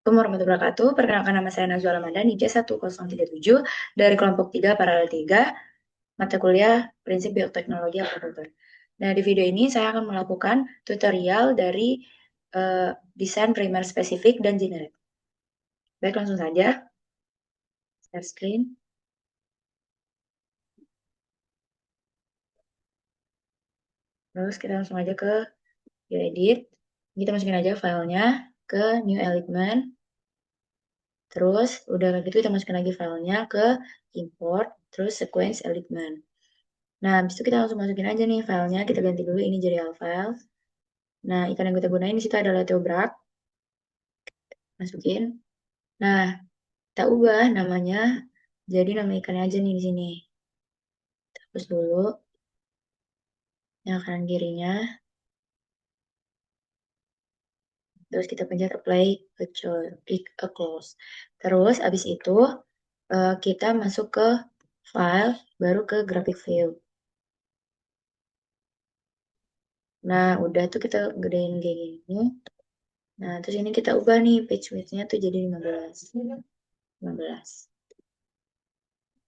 Assalamualaikum warahmatullahi wabarakatuh. Perkenalkan nama saya Nazwa Ramadan, IJ1037 dari kelompok 3 paralel 3, mata kuliah Prinsip Bioteknologi Apoteker. Nah, di video ini saya akan melakukan tutorial dari desain primer spesifik dan generik. Baik, langsung saja. Share screen. Terus kita langsung aja ke edit. Kita masukin aja filenya ke new element. Terus udah gitu kita masukin lagi filenya ke import, terus sequence element. Nah, habis itu kita langsung masukin aja nih filenya. Kita ganti dulu ini jadi real file. Nah, ikan yang kita gunain di situ adalah Theobrak. Masukin. Nah, kita ubah namanya jadi nama ikannya aja nih di sini. Hapus dulu yang kanan kirinya. Terus kita pencet apply a close. Terus abis itu kita masuk ke file, baru ke graphic view. Nah, udah tuh kita gedein kayak gini. Nah, terus ini kita ubah nih page width-nya tuh jadi 15. 15.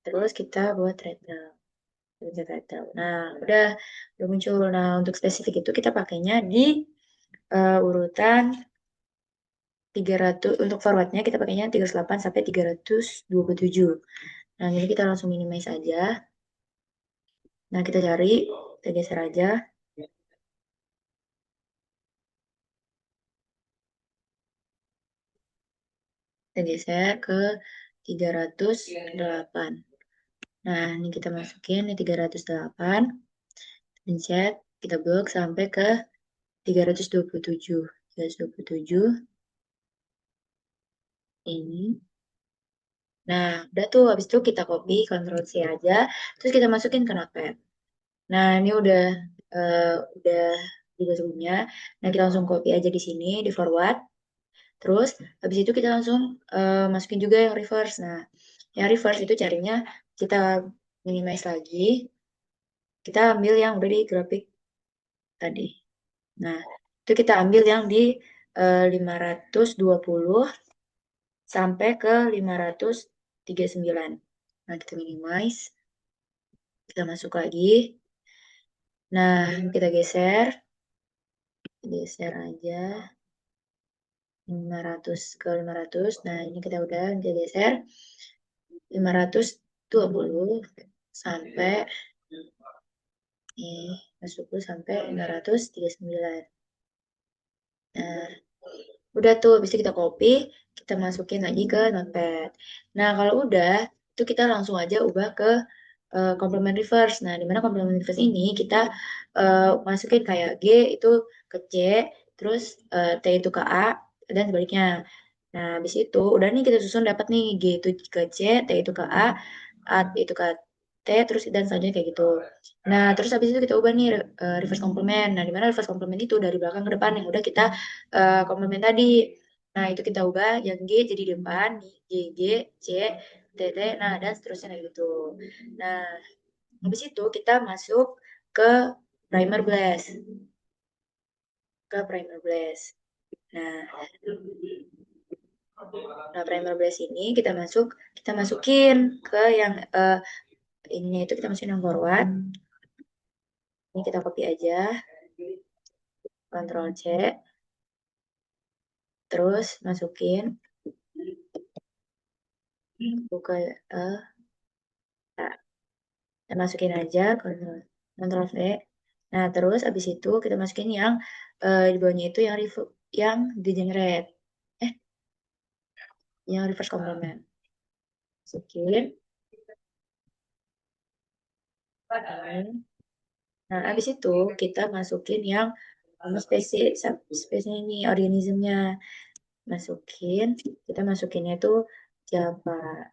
Terus kita buat title. Nah, udah muncul. Nah, untuk spesifik itu kita pakainya di urutan 300. Untuk forwardnya kita pakainya 38 sampai 327. Nah, jadi kita langsung minimize aja. Nah, kita cari, kita geser aja. Kita geser ke 308. Nah, ini kita masukin di 308. Pencet, kita blok sampai ke 327. 327. Ini. Nah, udah tuh, habis itu kita copy, Ctrl C aja, terus kita masukin ke Notepad. Nah, ini udah juga sebelumnya. Nah, kita langsung copy aja di sini, di forward. Terus, habis itu kita langsung masukin juga yang reverse. Nah, yang reverse itu carinya kita minimize lagi. Kita ambil yang udah di grafik tadi. Nah, itu kita ambil yang di 520 sampai ke 539. Nah, kita minimize. Kita masuk lagi. Nah, kita geser. Geser aja. 500 ke 500. Nah, ini kita udah kita geser. 520 sampai masuk sampai 539. Nah, udah tuh, bisa kita copy, kita masukin lagi ke Notepad. Nah, kalau udah, itu kita langsung aja ubah ke complement reverse. Nah, dimana complement reverse ini kita masukin kayak G itu ke C, terus T itu ke A, dan sebaliknya. Nah, habis itu udah nih kita susun dapat nih G itu ke C, T itu ke A itu ke T, terus dan selanjutnya kayak gitu. Nah, terus habis itu kita ubah nih reverse complement. Nah, dimana reverse complement itu dari belakang ke depan yang udah kita complement tadi. Nah, itu kita ubah yang G jadi depan, G, C, T, T, nah dan seterusnya kayak gitu. Nah, habis itu kita masuk ke primer blast. Ke primer blast. Nah, primer blast ini kita masukin ke yang ininya itu kita masukin yang forward. Ini kita copy aja. Ctrl C. Terus masukin buka kita masukin aja Ctrl V. Nah, terus abis itu kita masukin yang di bawahnya itu yang degenerate. Yang reverse complement. Masukin. Nah, abis itu kita masukin yang spesiesnya ini, organismnya. Masukin, kita masukinnya itu Java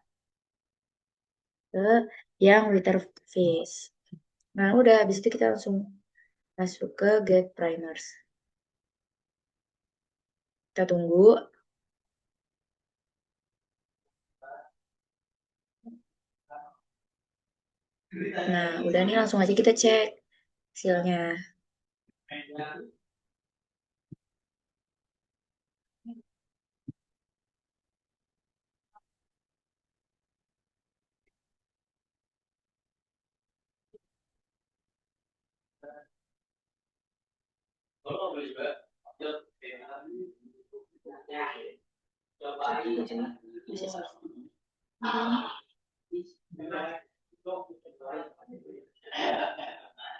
ke yang Witherfish. Nah, udah, habis itu kita langsung masuk ke get primers. Kita tunggu. Nah, udah nih langsung aja kita cek hasilnya.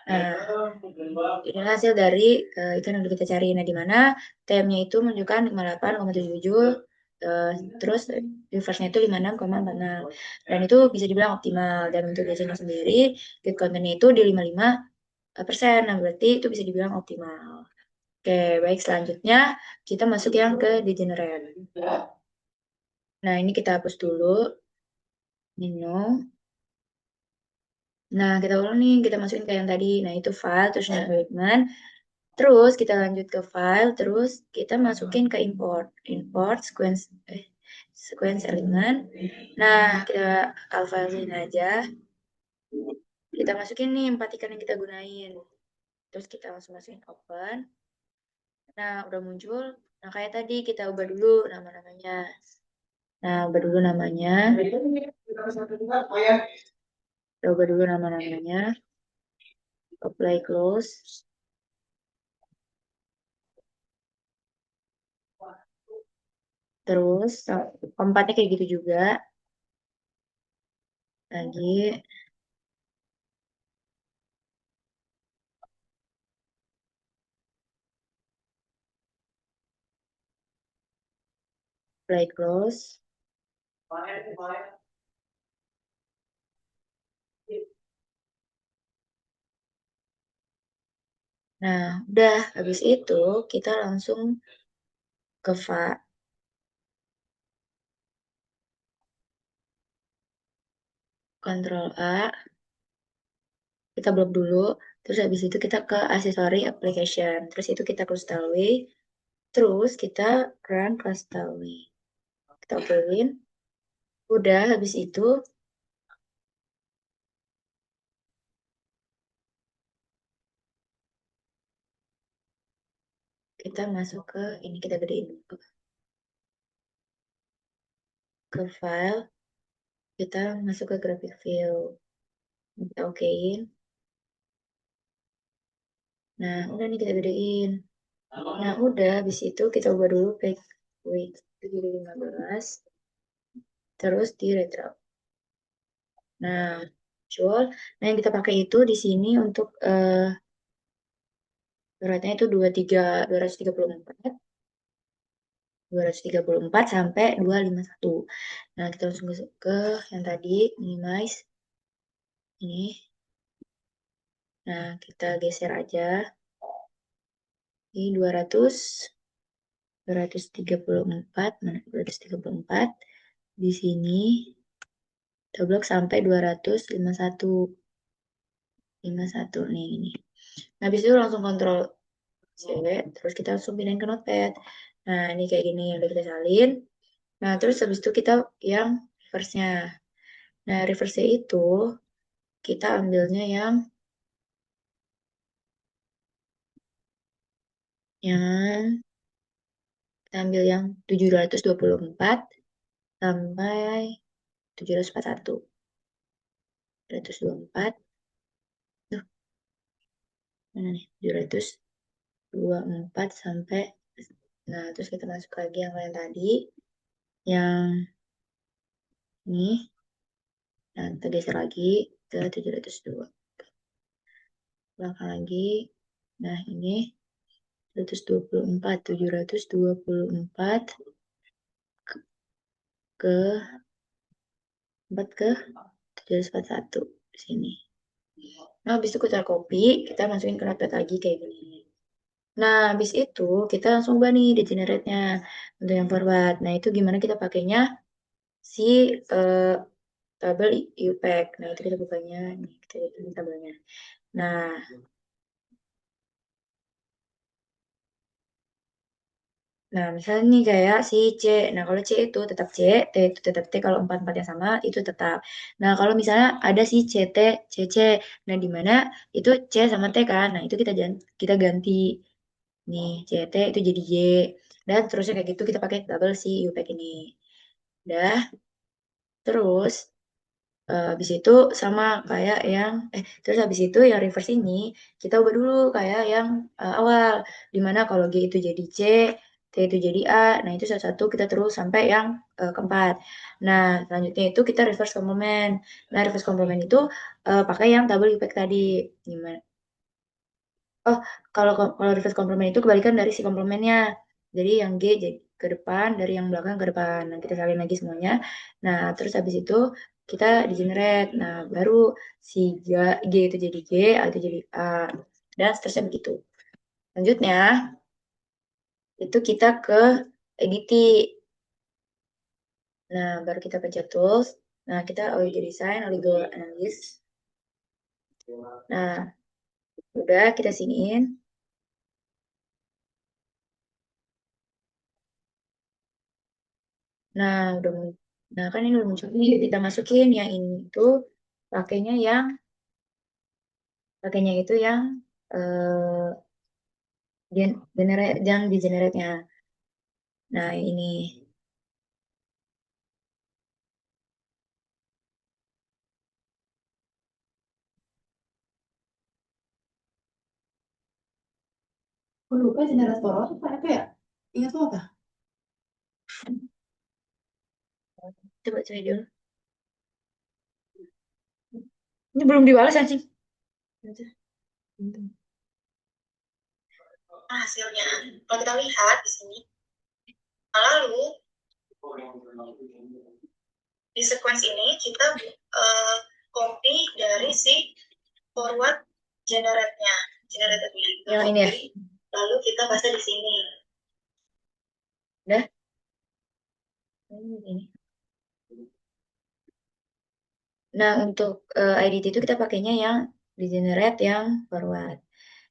Nah, ini hasil dari itu yang udah kita cari. Nah, di mana TM-nya itu menunjukkan 58,77, terus reverse-nya itu 56,46. Dan itu bisa dibilang optimal. Dan untuk biasanya sendiri, gate content-nya itu di 55%. Nah, berarti itu bisa dibilang optimal. Oke, baik. Selanjutnya, kita masuk yang ke degenerate. Nah, ini kita hapus dulu. Nino. Nah, kita ulang nih, kita masukin ke yang tadi. Nah, itu file, terus environment. Terus kita lanjut ke file, terus kita masukin ke import. Import sequence element. Nah, kita alphain aja. Kita masukin nih 4 ikan yang kita gunain. Terus kita langsung masukin open. Nah, udah muncul. Nah, kayak tadi kita ubah dulu nama-namanya. Nah, ubah dulu namanya. Kita ubah dulu nama-namanya. Apply close. Terus keempatnya kayak gitu juga. Lagi. Apply close. Nah, udah habis itu kita langsung ke Ctrl A, kita blok dulu, terus habis itu kita ke accessory application, terus itu kita close Stalway, terus kita run ke Stalway. Kita okein. Udah habis itu kita masuk ke ini, kita gedein ke file, kita masuk ke graphic view. Kita okein. Nah, udah nih kita gedein. Nah, udah habis itu kita ubah dulu page weight itu jadi 15, terus di retro. Nah, muncul. Nah, yang kita pakai itu di sini untuk beratnya itu 234 sampai 251. Nah, kita langsung ke yang tadi, minimize. Ini. Nah, kita geser aja. Ini 234. Mana 234. Di sini, kita blok sampai 251. 51 nih, ini. Nah, habis itu langsung kontrol C, terus kita langsung pindahin ke notepad. Nah, ini kayak gini, udah kita salin. Nah, terus habis itu kita yang reverse-nya. Nah, reverse-nya itu kita ambilnya yang kita ambil yang 724 sampai 741. 724. Tuh, mana nih? 724 sampai, nah, terus kita masuk lagi yang lain tadi, yang ini. Nah, kita geser lagi ke 702. Belakang lagi. Nah, ini 724, 724 ke 4 ke 741 di sini. Nah, habis itu kita copy, kita masukin ke notepad lagi kayak gini. Nah, habis itu kita langsung ubah nih di generate-nya untuk yang forward. Nah, itu gimana kita pakainya si tabel UPack. Nah, itu kita bukanya nih, kita lihat tabelnya. Nah, misalnya nih kayak si C. Nah, kalau C itu tetap C, T itu tetap T. Kalau empat-empatnya sama, itu tetap. Nah, kalau misalnya ada si CT, CC. Nah, di mana itu C sama T kan. Nah, itu kita ganti. Nih, CT itu jadi Y. Dan terusnya kayak gitu kita pakai double si UPack ini. Udah. Terus, Habis itu sama kayak yang terus habis itu yang reverse ini kita ubah dulu kayak yang awal, dimana kalau G itu jadi C, T itu jadi A, nah itu satu-satu kita terus sampai yang keempat. Nah, selanjutnya itu kita reverse complement. Nah, reverse complement itu pakai yang double impact tadi. Gimana? Oh, kalau reverse complement itu kebalikan dari si komplemennya. Jadi yang G jadi ke depan, dari yang belakang ke depan. Nah, kita salin lagi semuanya. Nah, terus habis itu kita degenerate. Nah, baru si G itu jadi G, A itu jadi A. Dan seterusnya begitu. Selanjutnya, itu kita ke edit. Nah, baru kita pencet tools. Nah, kita oligo design, oligo analysis. Nah, udah kita siniin. Nah, udah nah kan ini udah muncul nih, kita masukin yang ini itu pakainya yang pakainya itu yang eh generate yang di generate-nya. Nah, ini. Aku lupa generator apa ya? Ingat lo apa? Coba cari dulu. Ini belum dibalas anjing. Nah, hasilnya. Kalau kita lihat di sini, lalu di sequence ini kita copy dari si forward generatornya. Yang ini ya. Lalu kita paste di sini. Udah? Ini. Nah, untuk IDT itu kita pakainya yang di generate yang forward.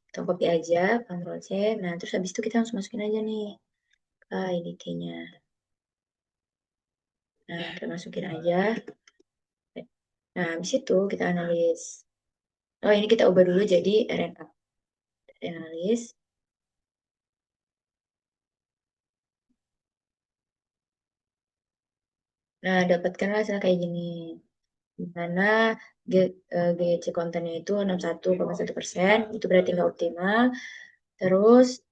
Kita copy aja, Ctrl C. Nah, terus habis itu kita langsung masukin aja nih ke IDT-nya. Nah, kita masukin aja. Nah, habis itu kita analis. Oh, ini kita ubah dulu jadi RNA. Analis. Nah, dapatkanlah hasil kayak gini. Di mana GC kontennya itu 61,1%, itu berarti nggak optimal. Terus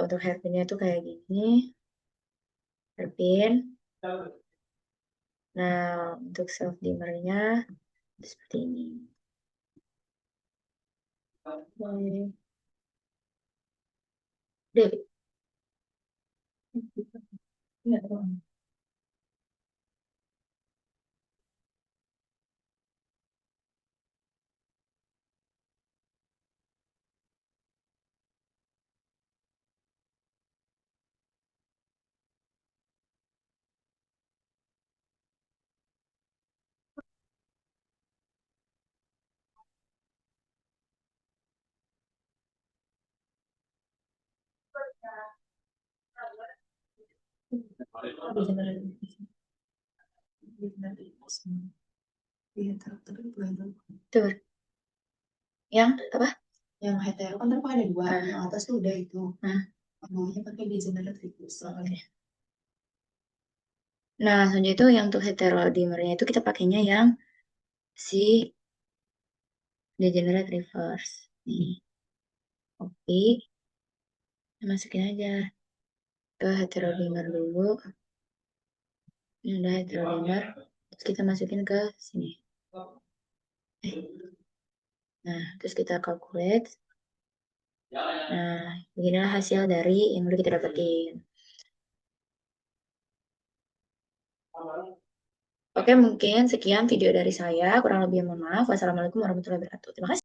untuk hairpinnya itu kayak gini, hairpin. Nah, untuk self dimmernya seperti ini. Oke. Deh, tuh, yang apa? Yang hetero kan tapi ada dua. Yang atas tuh udah itu. Nah, bawahnya pakai degenerative. Oke. Nah, selanjutnya itu yang untuk heterodimernya itu kita pakainya yang si degenerate reverse. Nih, oke. Masukin aja ke heterodimer dulu. Ini udah heterodimer. Terus kita masukin ke sini. Nah, terus kita calculate. Nah, beginilah hasil dari yang udah kita dapetin. Oke, mungkin sekian video dari saya. Kurang lebih mohon maaf. Wassalamualaikum warahmatullahi wabarakatuh. Terima kasih.